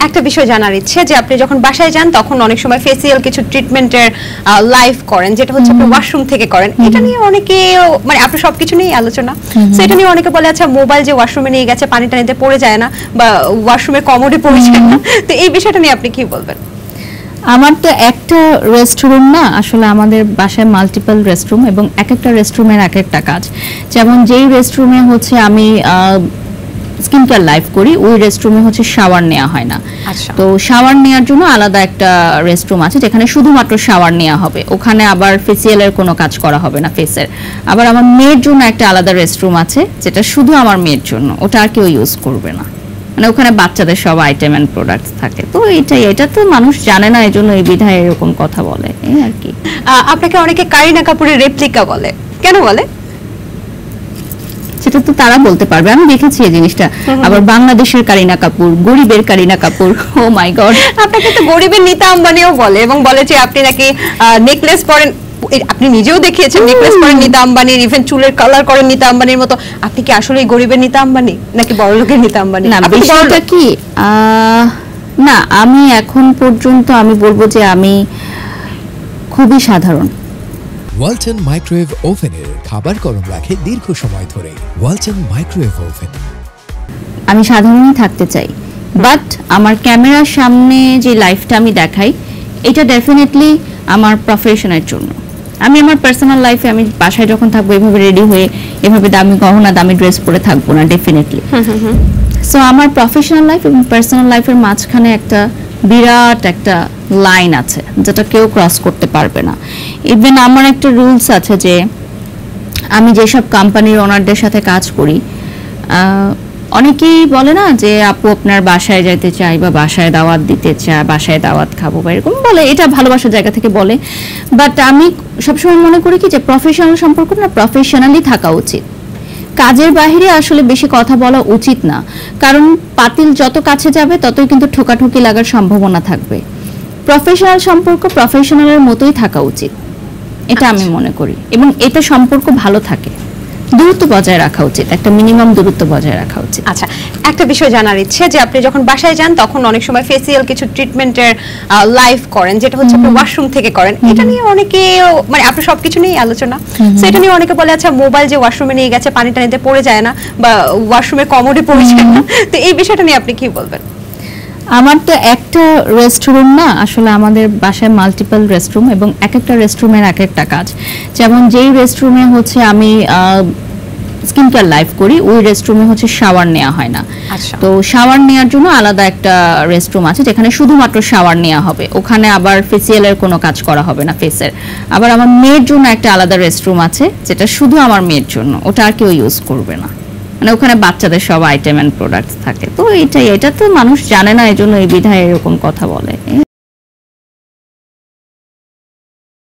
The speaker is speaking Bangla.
একটা বিষয় জানার ইচ্ছে যে আপনি যখন বাসায় যান তখন অনেক সময় ফেসিয়াল কিছু ট্রিটমেন্টের লাইভ করেন, যেটা হচ্ছে আপনি ওয়াশরুম থেকে করেন। এটা নিয়ে অনেকে মানে আপনি সবকিছু নিয়ে আলোচনা, সো এটা নিয়ে অনেকে বলে আচ্ছা মোবাইল যে ওয়াশরুমে নিয়ে গেছে পানি টানিতে পড়ে যায় না বা ওয়াশরুমের কমোডে পড়ে যায় না, তো এই বিষয়টা নিয়ে আপনি কি বলবেন? আমার তো একটা রেস্টরুম না, আসলে আমাদের বাসায় মাল্টিপল রেস্টরুম এবং এক একটা রেস্টরুমের এক একটা কাজ। যেমন যেই রেস্টরুমে হচ্ছে আমি স্কিন কেয়ার লাইভ করি, ওই রেস্টরুমে হচ্ছে শাওয়ার নেওয়া হয় না। তো শাওয়ার নেওয়ার জন্য আলাদা একটা রেস্টরুম আছে যেখানে শুধুমাত্র শাওয়ার নেওয়া হবে, ওখানে আবার ফেসিয়ালের কোনো কাজ করা হবে না ফেসের। আবার আমার মেয়ের জন্য একটা আলাদা রেস্টরুম আছে যেটা শুধু আমার মেয়ের জন্য, ওটা আর কেউ ইউজ করবে না, মানে ওখানে বাচ্চাদের সব আইটেম এন্ড প্রোডাক্টস থাকে। তো এটা তো মানুষ জানে না, এই জন্য এই বিধায় এরকম কথা বলে এই আর কি। আপনাকে অনেকে কারিনা কাপুরের রেপ্লিকা বলে, কেন বলে? সেটা তো তারা বলতে পারবে, আমি দেখেছি এই জিনিসটা। আবার বাংলাদেশের কারিনা কাপুর, গরিবের কারিনা কাপুর, ও মাই গড। আপনাকে তো গরিবের নীতা আম্বানিও বলে এবং বলে যে আপনি নাকি নেকলেস পরেন, আপনি নিজেও দেখিয়েছেন নেকলেস পরেন নীতা আম্বানির, ইভেন চুলের কালার করেন নীতা আম্বানির মতো। আপনি কি আসলে গরিবের নীতা আম্বানি নাকি বড়লোকের নীতা আম্বানি? না, বিষয়টা কি না, আমি এখন পর্যন্ত আমি বলবো যে আমি খুবই সাধারণ। ওয়ালটন মাইক্রোওয়েভ ওভেনের খাবার গরম রাখে দীর্ঘ সময় ধরে। Walton microwave oven. আমি সাধারণই থাকতে চাই, বাট আমার ক্যামেরার সামনে যে লাইফটা আমি দেখাই এটা ডেফিনেটলি আমার প্রফেশনের জন্য। আমি আমার পার্সোনাল লাইফে আমি বাসায় যখন থাকবো এভাবে রেডি হয়ে এভাবে দামি গহনা দামি ড্রেস পরে থাকবো না ডেফিনেটলি। সো আমার প্রফেশনাল লাইফ এবং পার্সোনাল লাইফের মাঝখানে একটা বিরাট একটা লাইন আছে যেটা কেউ ক্রস করতে পারবে না। ইভেন আমার একটা রুলস আছে যে আমি যেসব কোম্পানির ওনারদের সাথে কাজ করি, অনেকেই বলে না যে আপু আপনার বাসায় যেতে চাই বা বাসায় দাওয়াত দিতে চাই, বাসায় দাওয়াত খাবো বা এরকম বলে, এটা ভালোবাসার জায়গা থেকে বলে। বাট আমি সবসময় মনে করি কি যে প্রফেশনাল সম্পর্ক না প্রফেশনালি থাকা উচিত, কাজের বাইরে আসলে বেশি কথা বলা উচিত না, কারণ পাতিল যত কাছে যাবে ততই কিন্তু ঠোকাঠুকি লাগার সম্ভাবনা থাকবে। প্রফেশনাল সম্পর্ক প্রফেশনালের মতোই থাকা উচিত, এটা আমি মনে করি, এবং এটা সম্পর্ক ভালো থাকে। দূরত্ব বজায় রাখা উচিত, একটা মিনিমাম দূরত্ব বজায় রাখা উচিত। আচ্ছা, একটা বিষয় জানার ইচ্ছে যে আপনি যখন বাসায় যান তখন অনেক সময় ফেসিয়াল কিছু ট্রিটমেন্টের লাইভ করেন, যেটা হচ্ছে আপনি ওয়াশরুম থেকে করেন। এটা নিয়ে অনেকে মানে আপনি সবকিছু নিয়ে আলোচনা, সো এটা নিয়ে অনেকে বলে আচ্ছা মোবাইল যে ওয়াশরুমে নিয়ে গেছে পানি টানিতে পড়ে যায় না বা ওয়াশরুমের কমোডে পড়ে যায় না, তো এই বিষয়টা নিয়ে আপনি কি বলবেন? আমার তো একটা রেস্টরুম না, আসলে আমাদের বাসায় মাল্টিপল রেস্টরুম এবং এক একটা রেস্টরুমের এক একটা কাজ। যেমন যেই রেস্টরুমে হচ্ছে আমি স্কিন কেয়ার লাইভ করি, ওই রেস্টরুমে হচ্ছে শাওয়ার নেওয়া হয় না। তো শাওয়ার নেওয়ার জন্য আলাদা একটা রেস্টরুম আছে যেখানে শুধুমাত্র শাওয়ার নেওয়া হবে, ওখানে আবার ফেসিয়ালের কোনো কাজ করা হবে না ফেসের। আবার আমার মেয়ের জন্য একটা আলাদা রেস্টরুম আছে যেটা শুধু আমার মেয়ের জন্য, ওটা আর কেউ ইউজ করবে না, মানে ওখানে বাচ্চাদের সব আইটেম এন্ড প্রোডাক্টস থাকে। তো এটা তো মানুষ জানে না, এই জন্য এই বিধায় এরকম কথা বলে।